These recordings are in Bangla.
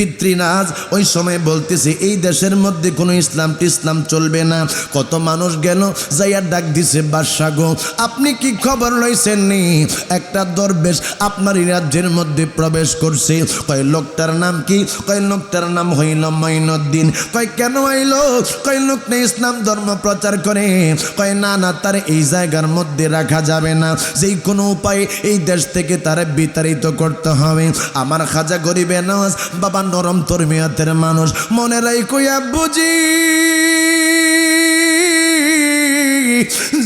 পিতৃরাজ ওই সময় বলতেছে এই দেশের মধ্যে কোনো ইসলাম চলবে না। কত মানুষ গেল, যাইয়া ডাক দিছে, বাদশা গো আপনি কি খবর লইছেন নি? একটা দরবেশ আপনার এই রাজ্যের মধ্যে প্রবেশ করছে। কয় লোকটার নাম কি? কয় লোকটার নাম হইল মাইনুদ্দিন। কয় কেন আইলো? কয় লোকটা ইসলাম ধর্ম প্রচার করে। কয় না না, তার এই জায়গার মধ্যে রাখা যাবে না, যেই কোনো উপায়ে এই দেশ থেকে তারা বিতাড়িত করতে হবে। আমার খাজা গরিবে নওয়াজ বাবা নরম তরবিয়তের মানুষ, মনে রাইকইয়া বুঝি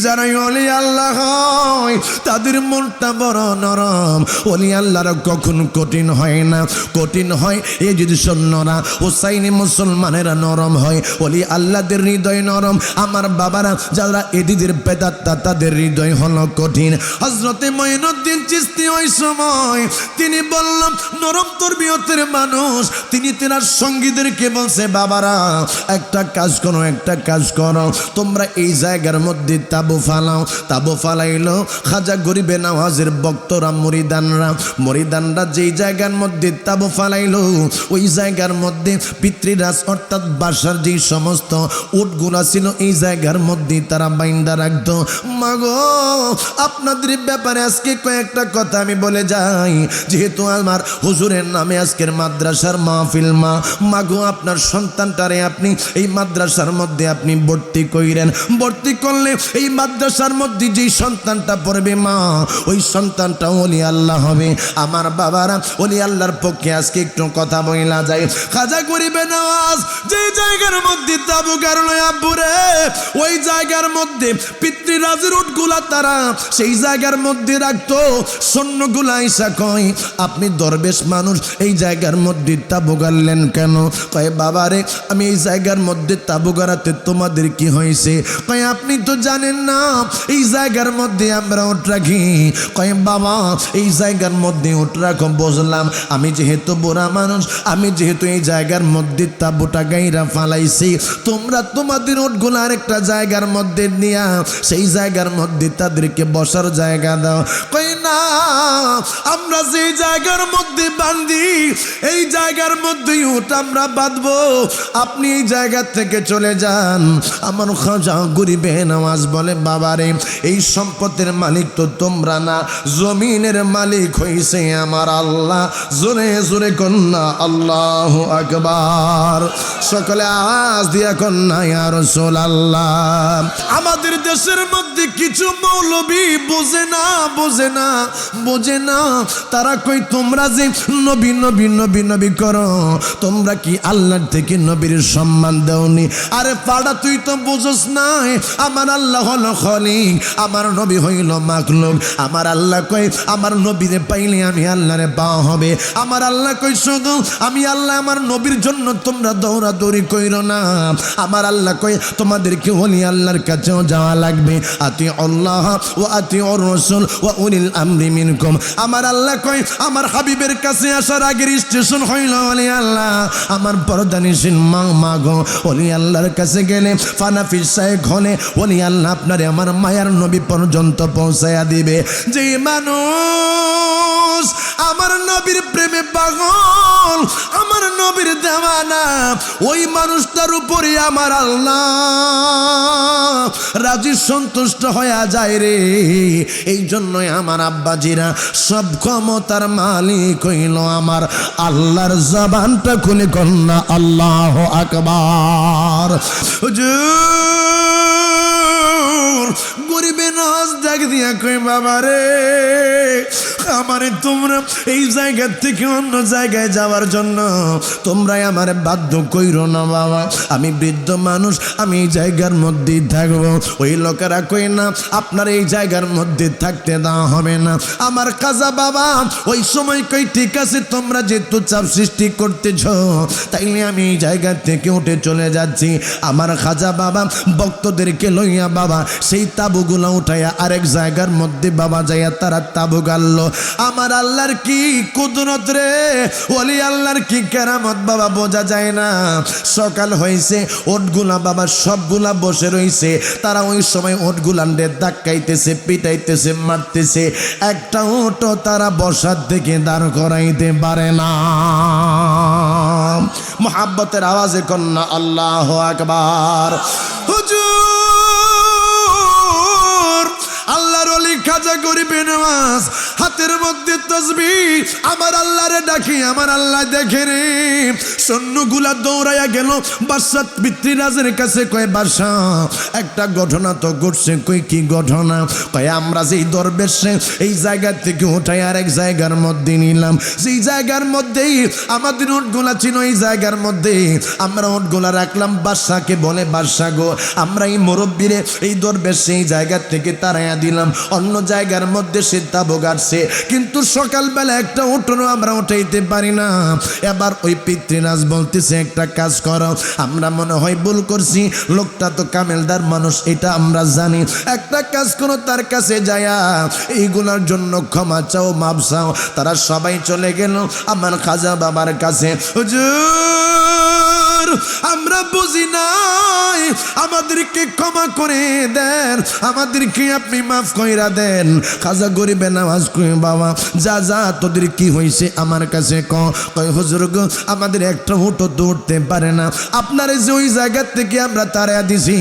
যারা ওলি আল্লাহ হয় তাদের মনটা বড় নরম। ওলি আল্লাহরা কখন কঠিন হয় না, কঠিন হয় এই যদি সৈন্যরা হুসাইনি মুসলমানেরা নরম হয়। ওলি আল্লাহদের হৃদয় নরম। আমার বাবারা যারা এদিদের বেদাত্তা তাদের হৃদয় হলো কঠিন। হযরতে মাইনুদ্দিন চিশতি ওই সময় তিনি বললাম নরম তরবিয়তের মানুষ, তিনি তেনার সঙ্গীদেরকে বলছে বাবারা একটা কাজ করো, একটা কাজ করো, তোমরা এই জায়গার মধ্যে তাবু ফালাও। তাবু ফালাইলো খাজা গরিবে নওয়াজের ভক্তরা মরিদানরা যেই জায়গার মধ্যে তাবু ফালাইলো ওই জায়গার মধ্যে পিতৃরাজ অর্থাৎ বাসার যেই সমস্ত উটগুলা ছিল এই জায়গার মধ্যে তারা বাইন্দা রাখতো। মাগো আপনাদের ব্যাপারে আজকে কয়েকটা কথা আমি বলে যাই, যেহেতু আমার হুজুরের নামে আজকের মাদ্রাসার মাহফিল। মাগো আপনার সন্তানটারে আপনি এই মাদ্রাসার মধ্যে আপনি ভর্তি কইরেন। ভর্তি করলে এই মাদ্রাসার মধ্যে যেই সন্তানটা পড়বে মা, ওই সন্তানটা ওলি আল্লাহ হবে। আমার বাবারা ওলি আল্লাহর পক্ষে আজকে একটু কথা বলা যায়। খাজা গরিবে নওয়াজ যে জায়গার মধ্যে তাবু গাড়লো আব্বুরে, ওই জায়গার মধ্যে পিতৃরাজের উটগুলা তারা সেই জায়গার মধ্যে রাখতো। সৈন্যগুলা ঈশা কয় আপনি দরবেশ মানুষ এই জায়গার মধ্যে তাবু গাড়লেন কেন? কয় বাবারে আমি এই জায়গার মধ্যে তাবু গাড়াতে তোমাদের কি হয়েছে? কয় আপনি তো জানেন না এই জায়গার মধ্যে আমরা উট রাখি। কয় বাবা এই জায়গার মধ্যে উট রাখো বুঝলাম, আমি যেহেতু বুড়া মানুষ, আমি যেহেতু এই জায়গার মধ্যে তাবুটা গাইরা ফালাইছি, তোমরা তোমাদের উটগুলো আরেকটা জায়গার মধ্যে নিয়া সেই জায়গার মধ্যে তাদেরকে বসার জায়গা দাও। কই না, আমরা যেই জায়গার মধ্যে বাঁধি এই জায়গার মধ্যেই উট আমরা বাঁধবো, আপনি এই জায়গা থেকে চলে যান। আমার খাজা গরিবে নওয়াজ বলে বাবারে এই সম্পদের মালিক তো তোমরা না, জমিনের মালিক হইছে আমার আল্লাহ। জোরে জোরে কন্যা আল্লাহু আকবার, সকলে আওয়াজ দিয়া কন্যা ইয়া রাসূলুল্লাহ। আমাদের দেশের মধ্যে কিছু মৌলবী বোঝে না তারা কই তোমরা যে নবী নবী নবী নবী করো, তোমরা কি আল্লাহর থেকে নবীর সম্মান দাওনি? আরে পাড়া তুই তো বুঝোস না, আমার আল্লাহ হলো খলিক, আমার নবী হইল মাখলুক। আমার আল্লাহ কই আমার নবীরে পাইলে আমি আল্লাহরে পাওয়া হবে। আমার আল্লাহ কই শুধু আমি আল্লাহ আমার নবীর জন্য তোমরা দৌড়াদৌড়ি কইরো না। আমার আল্লাহ কই তোমাদেরকে ওলি আল্লাহর কাছেও যাওয়া লাগবে। আতি আল্লাহ ওয়া আতি আর রাসূল ওয়া উলিল আমরি মিনকুম। আমার আল্লাহ কই আমার হাবিবের কাছে আসার আগের স্টেশন হইল ওলি আল্লাহ। আমার পরদানিশীল মা গো, ওলি আল্লাহর কাছে গেলে ফানাফি শাইখ হলে ওলি আল্লাহ আপনারে আমার মায়ার নবী পর্যন্ত পৌঁছায়া দিবে। যে মানুষ আমার নবীর প্রেমে পাগল, আমার নবীর দেওয়ানা, ওই মানুষটার উপরে আমার আল্লাহ রাজি সন্তুষ্ট হয়ে যায় রে। এই জন্যই আমার আব্বাজিরা সব ক্ষমতার মালিক হইল আমার আল্লাহর জবানটা খুলে কন্যা আল্লাহু আকবার। গরিবে নওয়াজ ডাক দিয়া কই বাবারে আমারে তোমরা এই জায়গা থেকে অন্য জায়গায় যাওয়ার জন্য তোমরাই আমারে বাধ্য কইরো না বাবা, আমি বৃদ্ধ মানুষ, আমি এই জায়গার মধ্যেই থাকবো। ওই লোকেরা কই না আপনার এই জায়গার মধ্যে থাকতে দেওয়া হবে না। আমার খাজা বাবা ওই সময় কই ঠিক আছে তোমরা যেহেতু চাপ সৃষ্টি করতেছ তাইলে আমি এই জায়গা থেকে উঠে চলে যাচ্ছি। আমার খাজা বাবা ভক্তদেরকে লইয়া বাবা সেই তাবুগুলো উঠাইয়া আরেক জায়গার মধ্যে বাবা যাইয়া তারা তাবু গাড়লো। আমার আল্লাহর কি কুদরত রে, ওলি আল্লাহর কি কেরামত বাবা বোঝা যায় না। সকাল হয়েছে, ওটগুলা বাবা সবগুলা বসে রয়েছে, তারা ওই সময় ওটগুলান্ডে ধাক্কাইতেছে, পিটাইতেছে, মারতেছে, একটা ওটও তারা বসার থেকে দাঁড় করাইতে পারে না। মোহাব্বতের আওয়াজে কন্যা আল্লাহু আকবার। হুজুর আল্লাহর ওলি খাজা গরিবে নওয়াজ হাতের মধ্যে তাসবিহ, আমার আল্লাহরে ডাকি, আমার আল্লাহ দেখে রে। সৈন্যগুলা দৌড়াইয়া গেল বাদশাহ পিতৃরাজের কাছে, কয় বাদশাহ একটা ঘটনা তো ঘটছে। কই কি ঘটনা? কয় আমরা যেই দরবেশে এই জায়গা থেকে উঠাই আর এক জায়গার মধ্যে নিলাম, সেই জায়গার মধ্যেই আমাদের উটগুলা ছিল, এই জায়গার মধ্যে আমরা উটগুলা রাখলাম। বাদশাহকে বলে বাদশাহ গো, আমরা এই মুরব্বীরে এই দরবেশ সেই জায়গা থেকে তাড়াইয়া দিলাম, অন্য জায়গার মধ্যে সে তাবু গাড়ছে, কিন্তু সকালবেলা একটা উঠোনও আমরা উঠাইতে পারি না। এবার ওই পিতৃরাজ বলতেছে একটা কাজ করো, আমরা মনে হয় ভুল করছি, লোকটা তো কামেলদার মানুষ এটা আমরা জানি, একটা কাজ করো, তার কাছে যায়া এইগুলার জন্য ক্ষমা চাও, মাপ চাও। তারা সবাই চলে গেল আমার খাজা বাবার কাছে। হুজুর আমরা বুঝি নাই, আমাদেরকে ক্ষমা করে দেন, আমাদেরকে আপনি মাফ কইরা দেন। খাজা গরিবে নওয়াজ কই বাবা যা যা তোদের কি হয়েছে আমার কাছে কয় হুজুর গো আমাদের একটা উঠো তো উঠতে পারে না, আপনার যে ওই জায়গা থেকে আমরা তাড়া দিছি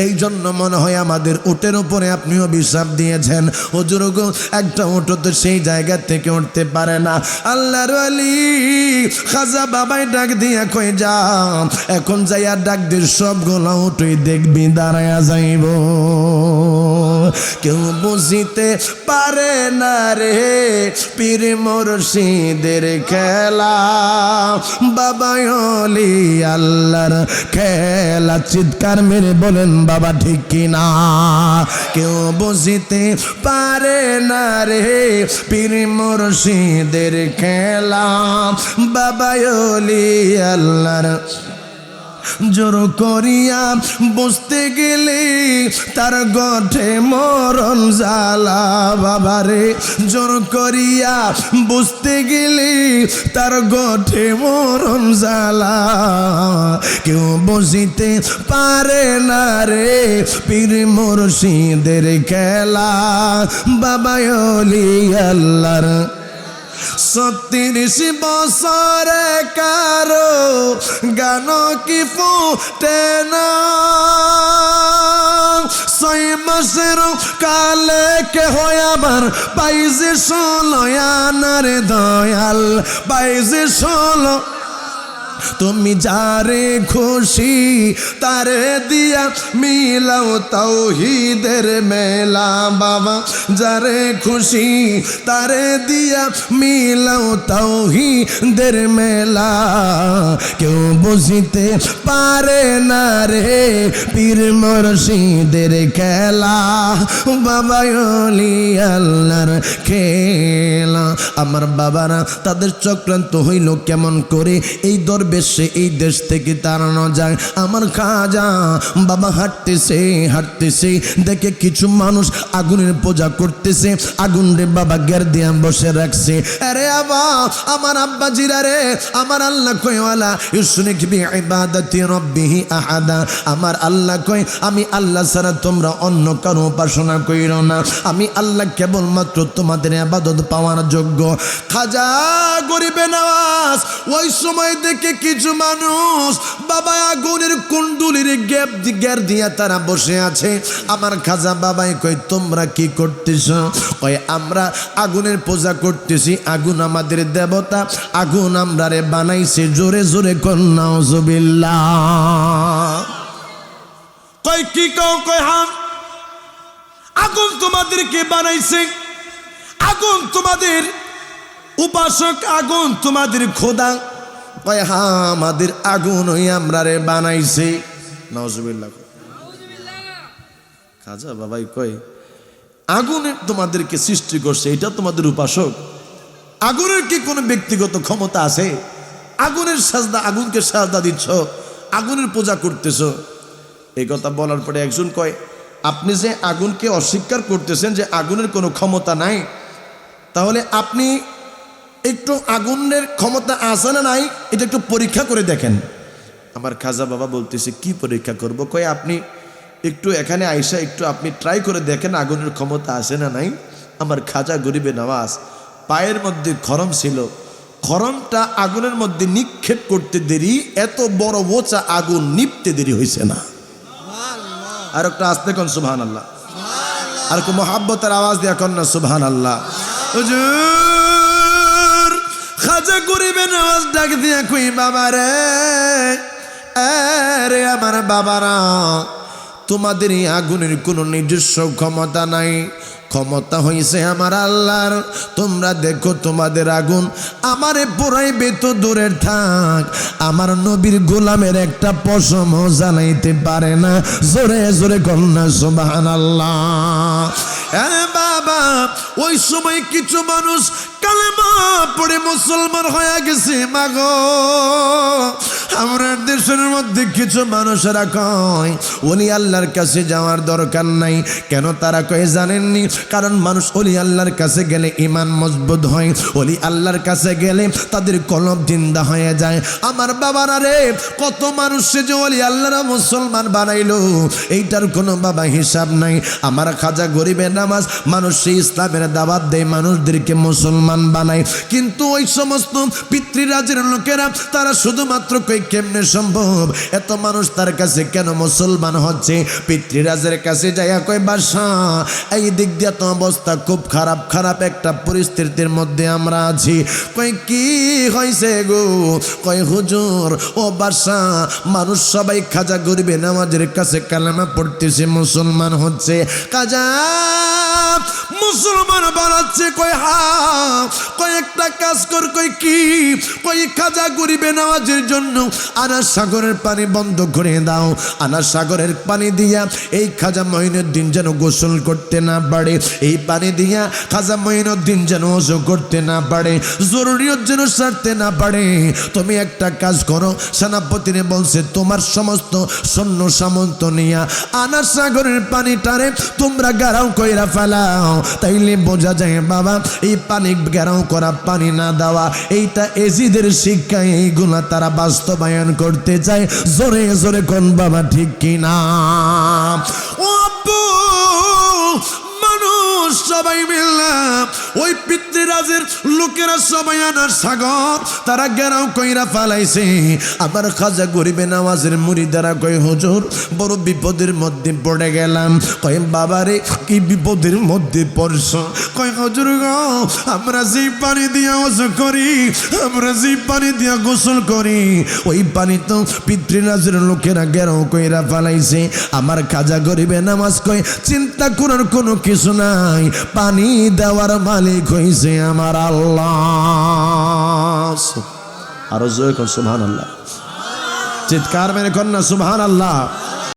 এই জন্য মনে হয় আমাদের উটের উপরে আপনি অভিশাপ দিয়েছেন। হুজুর গো একটা উঠো তো সেই জায়গা থেকে উঠতে পারে না। আল্লাহর ওলি খাজা বাবাই ডাক দিয়া কই যা এখন যাইয়া ডাক দিয়ে সবগুলো উঠে দেখবি দাঁড়ায়া যাইব। কেউ বুঝিতে পারে না রে পীর মুর্শিদের খেলা, বাবা ওলি আল্লাহর খেলা। চিৎকার মেরে বলেন বাবা ঠিক কিনা? কেউ বুঝিতে পারে না রে পীর মুর্শিদের খেলা, বাবা ওলি আল্লাহর। জোর করিয়া বসতে গেলে তার গঠে মরণ জ্বালা, বাবারে জোর করিয়া বসতে গেলে তার গঠে মরণ জ্বালা। কেউ বসিতে পারে না রে পীর মুর্শিদের খেলা, বাবা ওলি আল্লাহর। 36 বছরে কারো গান কি ফুটে না, 6 মাসের কালে কে হয় আমার পাইছে 16 আনার দয়াল, পাইছে 16। তুমি যারে খুশি তারে দিয়া মিলাও তাওহীদের মেলা, বাবা যারে খুশি তারে দিয়া মিলাও তাওহীদের মেলা। কেউ বুঝিতে পারে না রে পীর মুর্শিদের খেলা, বাবা ওলি আল্লাহর খেলা। আমার বাবারা তাদের চক্রান্ত হইল কেমন করে এই দরবেশে এই দেশ থেকে তাড়ানো যায়। আমার খাজা বাবা হাঁটতেছে হাঁটতেছে, দেখে কিছু মানুষ আগুনের পূজা করতেছে, আগুন রে বাবা গের দিয়া বসে রাখছে। আরে আবা আমার আব্বা জিরা রে, আমার আল্লাহ কয় ওয়ালা ইউশরিক বিইবাদাতি রাব্বিহি আহাদা, আমার আল্লাহ কয় আমি আল্লাহ ছাড়া তোমরা অন্য কারো উপাসনা কইরো না, আমি আল্লাহ কেবলমাত্র তোমাদের ইবাদত পাওয়ার যোগ্য। খাজা গরিবে নওয়াজ ওই সময় দেখে কিছু মানুষ বাবা আগুনের কুণ্ডুলির গের দিয়া তারা বসে আছে। আমার খাজা বাবাই কয় তোমরা কি করতেছ? কয় আমরা আগুনের পূজা করতেছি, আগুন আমাদের দেবতা, আগুন আমরা রে বানাইছে। জোরে জোরে কন্যা নাউজুবিল্লাহ। কয় কি কও? কয় হ্যাঁ আগুন তোমাদেরকে বানাইছে, আগুন তোমাদের উপাসক, আগুন তোমাদের খোদা। কয় হ্যাঁ আমাদের আগুন ওই আমরা রে বানাইছে। নাউজুবিল্লাহ। খাজা বাবাই কয় আগুনে তোমাদেরকে সৃষ্টি করছে, এটা তোমাদের উপাসক? আগুনের কি কোনো ব্যক্তিগত ক্ষমতা আছে? আগুনের সাজদা, আগুনকে সাজদা দিচ্ছ, আগুনের পূজা করতেছ। এই কথা বলার পরে একজন কয় আপনি যে আগুনকে অস্বীকার করতেছেন যে আগুনের কোনো ক্ষমতা নাই, তাহলে আপনি একটু আগুনের ক্ষমতা আছে না নাই এটা একটু পরীক্ষা করে দেখেন। আমার খাজা বাবা বলতেছে কি পরীক্ষা করব? কয় আপনি একটু এখানে আইসা একটু আপনি ট্রাই করে দেখেন আগুনের ক্ষমতা আছে না নাই। আমার খাজা গরিবে নওয়াজ পায়ের মধ্যে খরম ছিল, খড়মটা আগুনের মধ্যে নিক্ষেপ করতে দেরি, এত বড় বোচা আগুন নিপতে দেরি হয়েছে না। আর একটা আসতে কোন সুবহানাল্লাহ, আর একটু মোহাব্বতের আওয়াজ দিয়া কন না সুবহানাল্লাহ। হুজুর খাজা গরিবের আওয়াজ ডাক দিয়া কই বাবা রে, আরে আমার বাবারা, তোমাদের এই আগুনের কোনো নিজস্ব ক্ষমতা নাই, ক্ষমতা হইছে আমার আল্লাহর। তোমরা দেখো তোমাদের আগুন আমারে পোড়াইবে তো দূরের থাক, আমার নবীর গোলামের একটা পশমও জ্বালাইতে পারে না। জোরে জোরে কন্যা সুবহানাল্লাহ। বাবা ওই সময় কিছু মানুষ কালেমা পড়ে মুসলমান হয়ে গেছে। মাগো আমরা দেশের মধ্যে কিছু মানুষেরা কয় ওলি আল্লাহর কাছে যাওয়ার দরকার নাই। কেন তারা কয় জানেননি? কারণ মানুষ ওলি আল্লাহর কাছে গেলে ইমান মজবুত হয়, ওলি আল্লাহর কাছে গেলে তাদের কলব জিন্দা হয়ে যায়। আমার বাবারা রে, কত মানুষে যে ওলি আল্লাহরা মুসলমান বানাইলো এইটার কোনো বাবা হিসাব নাই। আমার খাজা গরিবের নামাজ মানুষে ইসলামের দাওয়াত দেয়, মানুষদেরকে মুসলমান বানায়। কিন্তু ওই সমস্ত পিতৃরাজের লোকেরা তারা শুধুমাত্র কই কেমনে সম্ভব, এত মানুষ তার কাছে কেন মুসলমান হচ্ছে? পিতৃরাজের কাছে যাইয়া কই বাদশা এই দিক দিয়ে তো অবস্থা খুব খারাপ, খারাপ একটা পরিস্থিতির মধ্যে আমরা আছি। কই কি হয়েছে গো? কই হুজুর ও বাদশা, মানুষ সবাই খাজা গরিবে নামাজের কাছে কালেমা পড়তেছে, মুসলমান হচ্ছে। খাজা মুসলমান বানাচ্ছে। কই হা, কই একটা কাজ কর। কই কি? কই খাজা গরিবে নামাজের জন্য আনার সাগরের পানি বন্ধ করে দাও। আনার সাগরের পানি দিয়া এই খাজা মঈনুদ্দিন যেন গোসল করতে না পারে, এই পানি দিয়া খাজা মঈনুদ্দিন যেন ওযু করতে না পারে, জরুরিয়ত যেন সারতে না পারে। তুমি একটা কাজ করো। সেনাপতিরে বলছে তোমার সমস্ত সৈন্য সামন্ত নিয়া আনার সাগরের পানিটারে তোমরা গারাও কইরা ফেলাও। তাইলে বোঝা যায় বাবা এই পানি গারাও করা, পানি না দেওয়া, এইটা এজিদের শিক্ষা, এইগুলা তারা বাস্তবায়ন করতে চায়। জোরে জোরে কোন বাবা ঠিক কিনা? ও আব্বু, মানুষ সবাই মিললাম ওই পিতৃরাজের লোকেরা সবাই আনার সাগর তারা গেরাও কইরা ফালাইছে। আবার খাজা গরিবে নামাজের মুরিদারা কই হুজুর বড় বিপদের মধ্যে পড়ে গেলাম। কই বাবারে কি বিপদের মধ্যে পড়ছ? কই হুজুর গো, আমরা যে পানি দিয়া ওযু করি, আমরা যে পানি দিয়া গোসল করি, ওই পানি তো পিতৃরাজের লোকেরা গেরাও কইরা ফালাইছে। আমার খাজা গরিবে নামাজ কই চিন্তা করার কোনো কিছু নাই, পানি দেওয়ার মালিক হইছে আমার আল্লাহ। আরো জোরে কোন সুবহানাল্লাহ, চিৎকার মেরে কন্যা সুবহানাল্লাহ।